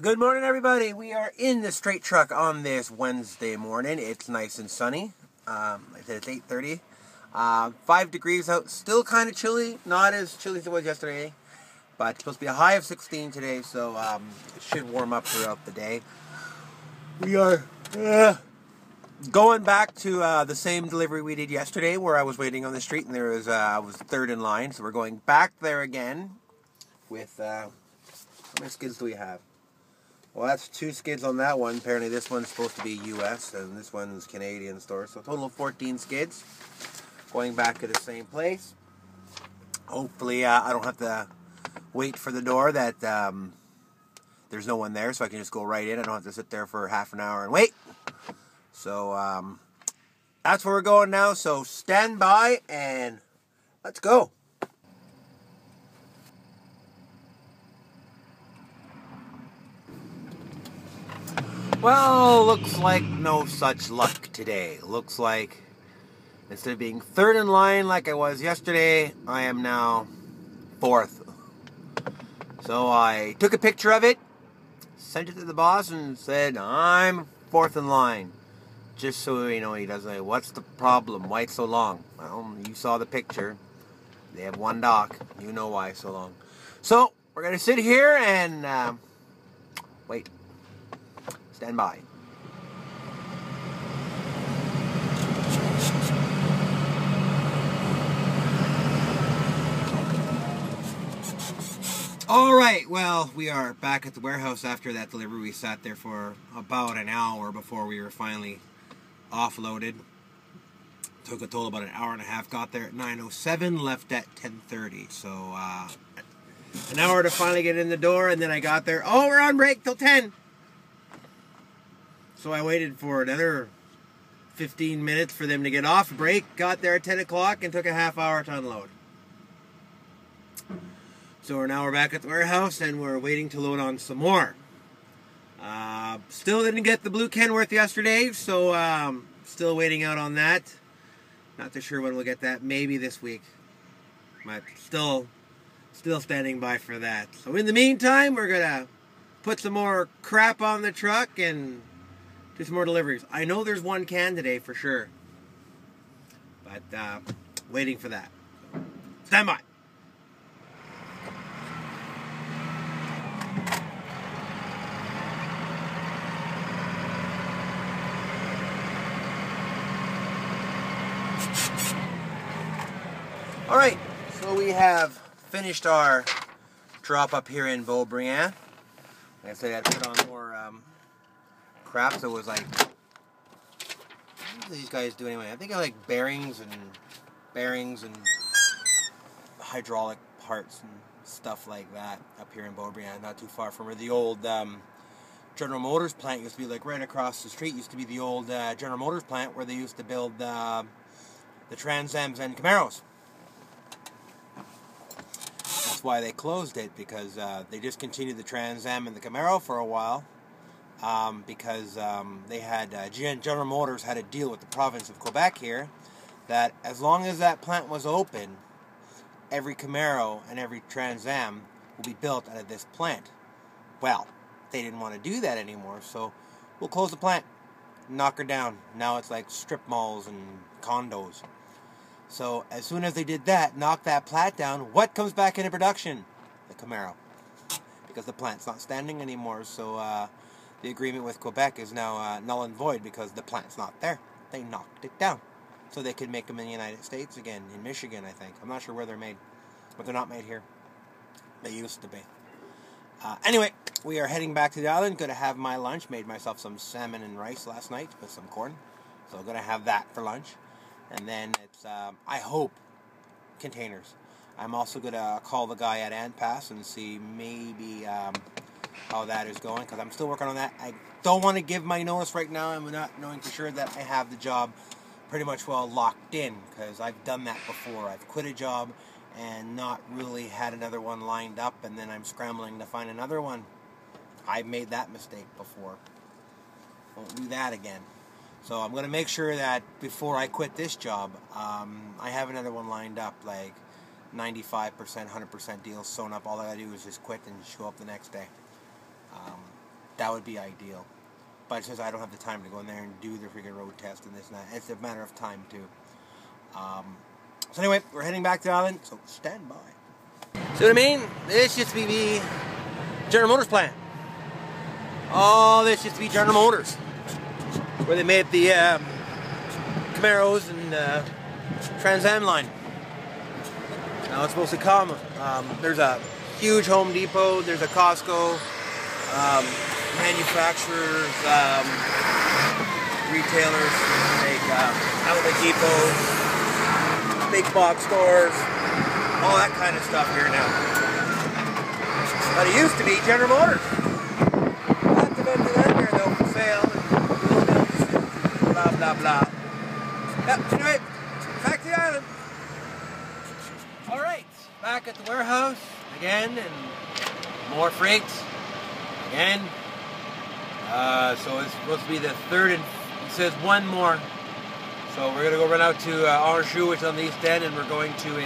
Good morning, everybody. We are in the straight truck on this Wednesday morning. It's nice and sunny. I said it's 8:30. 5 degrees out. Still kind of chilly. Not as chilly as it was yesterday. But it's supposed to be a high of 16 today, so it should warm up throughout the day. We are going back to the same delivery we did yesterday, where I was waiting on the street and I was third in line. So we're going back there again with how many skids do we have? Well, that's 2 skids on that one. Apparently this one's supposed to be US and this one's Canadian store. So a total of 14 skids. Going back to the same place. Hopefully I don't have to wait for the door that there's no one there, so I can just go right in. I don't have to sit there for half an hour and wait. So that's where we're going now. So stand by and let's go. Well, looks like no such luck today. Looks like instead of being third in line like I was yesterday, I am now fourth. So I took a picture of it, sent it to the boss, and said, I'm fourth in line. Just so he doesn't say, what's the problem? Why it's so long? Well, you saw the picture. They have one dock. You know why it's so long. So we're going to sit here and wait. Stand by. All right, well, we are back at the warehouse after that delivery. We sat there for about an hour before we were finally offloaded. Took a total about an hour and a half. Got there at 9:07, left at 10:30. So an hour to finally get in the door, and then I got there. Oh, we're on break till 10. So I waited for another 15 minutes for them to get off break. Got there at 10 o'clock and took a half hour to unload. So now we're back at the warehouse and we're waiting to load on some more. Still didn't get the blue Kenworth yesterday, so still waiting out on that. Not too sure when we'll get that. Maybe this week. But still standing by for that. So in the meantime, we're going to put some more crap on the truck and do some more deliveries. I know there's one can today for sure. But waiting for that. Stand by. Alright, so we have finished our drop up here in Beaubriand. Like I said, I put on more crap, so it was like, what do these guys do anyway? I think I like bearings and hydraulic parts and stuff like that up here in Beaubriand, not too far from where the old General Motors plant used to be. Like right across the street used to be the old General Motors plant where they used to build the Trans Ams and Camaros. That's why they closed it, because they discontinued the Trans Am and the Camaro for a while, because they had General Motors had a deal with the province of Quebec here that as long as that plant was open, every Camaro and every Trans Am will be built out of this plant. Well, they didn't want to do that anymore, so we'll close the plant, knock her down. Now it's like strip malls and condos. So as soon as they did that, knock that plant down, what comes back into production? The Camaro. Because the plant's not standing anymore, so the agreement with Quebec is now null and void because the plant's not there. They knocked it down. So they could make them in the United States again, in Michigan, I think. I'm not sure where they're made, but they're not made here. They used to be. Anyway, we are heading back to the island. Going to have my lunch. Made myself some salmon and rice last night with some corn. So I'm going to have that for lunch. And then it's, I hope, containers. I'm also going to call the guy at Antpass and see maybe how that is going, because I'm still working on that. I don't want to give my notice right now. I'm not knowing for sure that I have the job pretty much well locked in, because I've done that before. I've quit a job and not really had another one lined up, and then I'm scrambling to find another one. I've made that mistake before. Won't do that again. So I'm going to make sure that before I quit this job, I have another one lined up, like 95%, 100% deals sewn up. All I got to do is just quit and show up the next day. That would be ideal. But it's just I don't have the time to go in there and do the freaking road test and this and that. It's a matter of time, too. So anyway, we're heading back to the island, so stand by. See what I mean? This used to be the General Motors plant. Oh, this used to be General Motors, where they made the Camaros and Trans Am line. Now it's supposed to come. There's a huge Home Depot, there's a Costco, manufacturers, retailers, like Outlet Depot, big box stores, all that kind of stuff here now. But it used to be General Motors. Lots of empty land here though for sale, and blah blah blah. Yep, anyway, back to the island. Alright, back at the warehouse again, and more freight again. So it's supposed to be the third, and it says one more. So we're going to go run out to Anjou, which is on the East End, and we're going to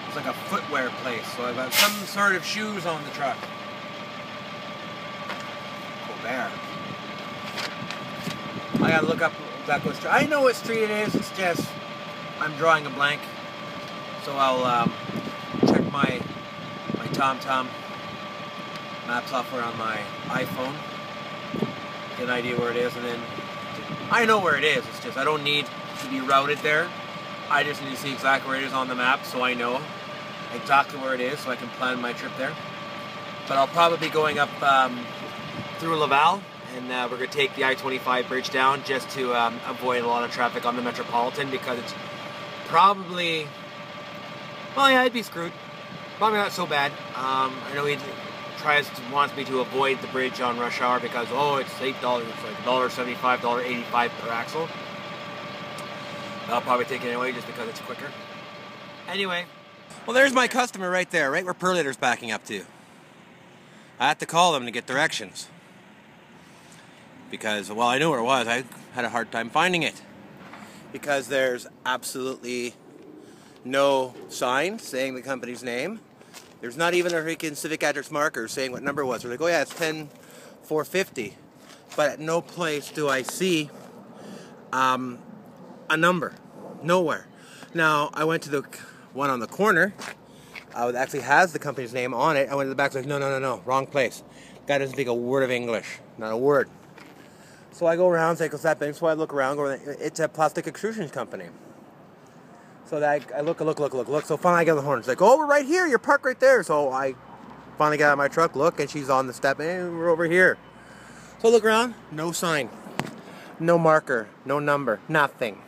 it's like a footwear place. So I've got some sort of shoes on the truck. Colbert. I got to look up exactly what street. I know what street it is, it's just I'm drawing a blank. So I'll check my TomTom map software on my iPhone, get an idea where it is, and then I know where it is. It's just I don't need to be routed there. I just need to see exactly where it is on the map, so I know exactly where it is, so I can plan my trip there. But I'll probably be going up through Laval, and we're going to take the I-25 bridge down just to avoid a lot of traffic on the Metropolitan, because it's probably, well, yeah, I'd be screwed. Probably not so bad. I know he wants me to avoid the bridge on rush hour because, oh, it's $8, it's like $1.75, $1.85 per axle. I'll probably take it anyway just because it's quicker. Anyway. Well, there's my customer right there, right where Perlator's backing up to. I had to call them to get directions. Because, well, I knew where it was. I had a hard time finding it. Because there's absolutely no sign saying the company's name. There's not even a freaking civic address marker saying what number it was. We're like, oh yeah, it's 10450. But at no place do I see a number. Nowhere. Now, I went to the one on the corner. It actually has the company's name on it. I went to the back, like, no, wrong place. Guy doesn't speak a word of English. Not a word. So I go around, say, what's that thing? So I look around, it's a plastic extrusion company. So that I look. So finally I get on the horn. It's like, oh, we're right here. You're parked right there. So I finally get out of my truck, look, and she's on the step. Hey, we're over here. So I look around. No sign. No marker. No number. Nothing.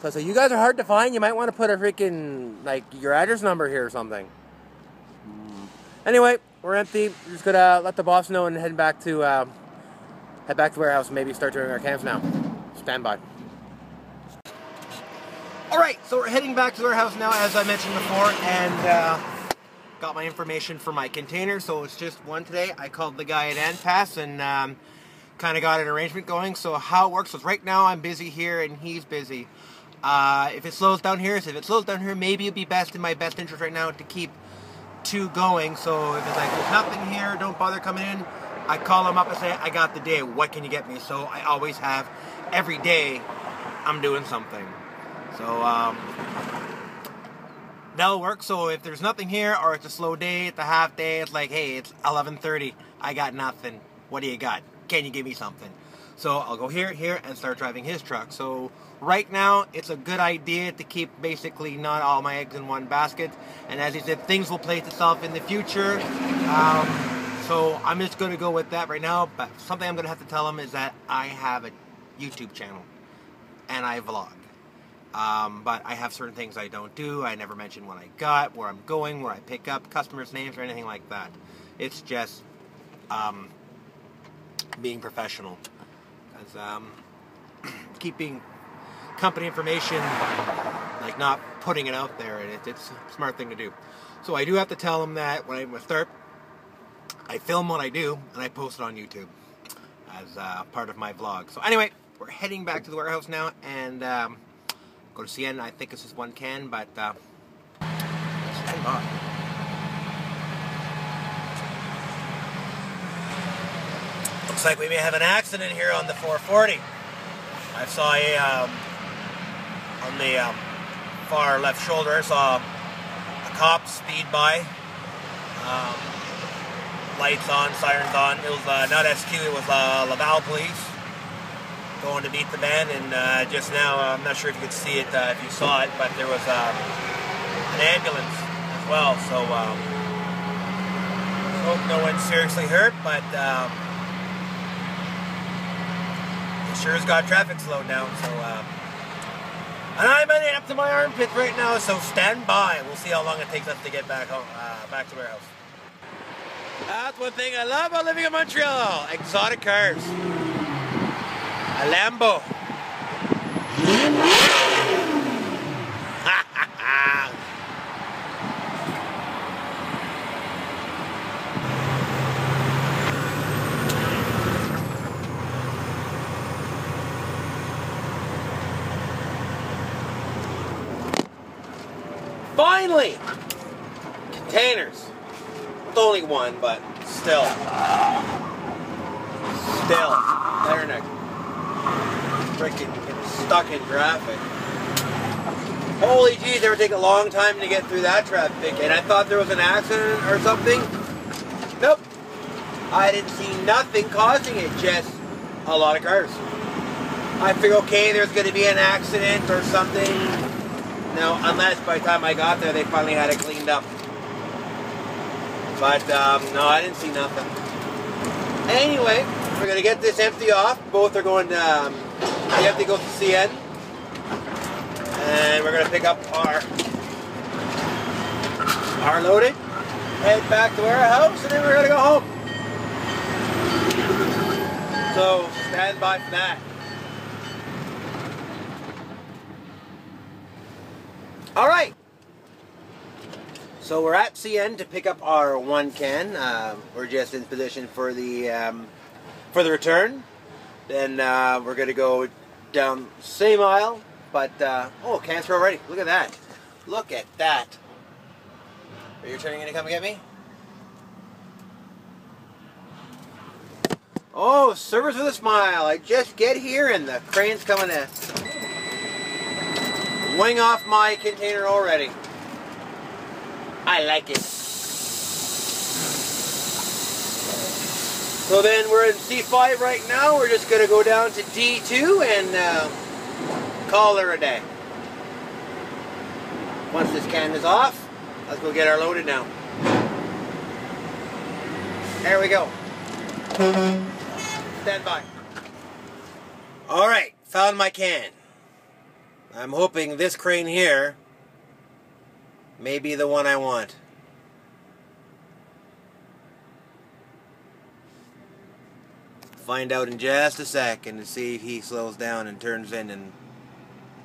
So I say, you guys are hard to find. You might want to put a freaking, like, your address number here or something. Anyway, we're empty. We're just going to let the boss know and head back to the warehouse and maybe start doing our cans now. Stand by. Alright, so we're heading back to the warehouse now, as I mentioned before, and got my information for my container, so it's just one today. I called the guy at Antpass and kind of got an arrangement going. So how it works is right now I'm busy here and he's busy. If it slows down here, maybe it'd be best in my best interest right now to keep two going. So if it's like, there's nothing here, don't bother coming in, I call him up and say, I got the day, what can you get me? So I always have, every day, I'm doing something. So, that'll work. So if there's nothing here, or it's a slow day, it's a half day, it's like, hey, it's 11:30, I got nothing. What do you got? Can you give me something? So I'll go here, and start driving his truck. So right now, it's a good idea to keep basically not all my eggs in one basket. And as he said, things will place itself in the future. So I'm just going to go with that right now. But something I'm going to have to tell him is that I have a YouTube channel, and I vlog. But I have certain things I don't do. I never mention what I got, where I'm going, where I pick up, customers' names, or anything like that. It's just being professional. Because keeping company information, like not putting it out there, and it's a smart thing to do. So I do have to tell them that when I start, I film what I do, and I post it on YouTube as part of my vlog. So anyway, we're heading back to the warehouse now, and go to CN. I think it's just one can, but stand by. Looks like we may have an accident here on the 440. I saw on the far left shoulder, I saw a cop speed by. Lights on, sirens on. It was not SQ, it was Laval police going to meet the man, and just now, I'm not sure if you could see it, if you saw it, but there was an ambulance as well, so hope no one's seriously hurt, but it sure has got traffic slowed down, so and I'm heading up to my armpits right now, so stand by. We'll see how long it takes us to get back home, back to the warehouse. That's one thing I love about living in Montreal. Exotic cars. A Lambo. Finally! Containers. It's only one, but still. Better than freaking getting stuck in traffic. Holy geez, it would take a long time to get through that traffic, and I thought there was an accident or something. Nope. I didn't see nothing causing it, just a lot of cars. I figured, okay, there's going to be an accident or something. No, unless by the time I got there, they finally had it cleaned up. But, no, I didn't see nothing. Anyway, we're going to get this empty off. Both are going, the empty goes to CN. And we're going to pick up our loading, head back to our house, and then we're going to go home. So, stand by for that. Alright. So we're at CN to pick up our one can. We're just in position for the return. Then we're going to go down the same aisle. But, oh, can's are already. Look at that. Look at that. Are you turning in to come get me? Oh, service with a smile. I just get here and the crane's coming to wing off my container already. I like it. So then we're in C5 right now. We're just going to go down to D2 and call her a day. Once this can is off, let's go get our loaded now. There we go. Stand by. Alright, found my can. I'm hoping this crane here may be the one I want. Find out in just a second to see if he slows down and turns in and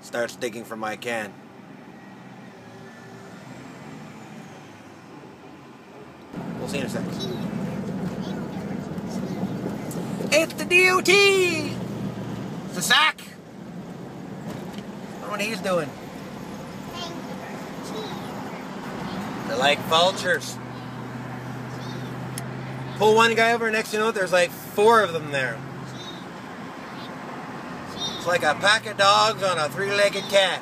starts digging for my can. We'll see in a second. It's the DOT! It's the sack! I don't know what he's doing. They're like vultures. Pull one guy over, next you know there's like 4 of them there. It's like a pack of dogs on a 3-legged cat.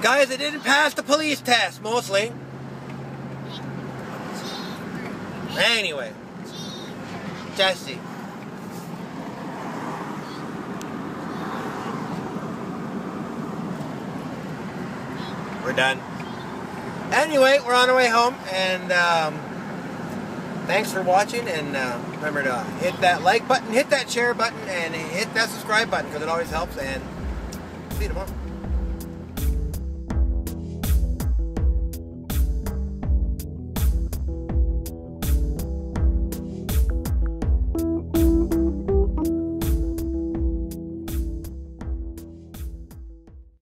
Guys, they didn't pass the police test, mostly. Anyway. Jesse. We're done. Anyway, we're on our way home, and thanks for watching, and remember to hit that like button, hit that share button, and hit that subscribe button because it always helps. And see you tomorrow.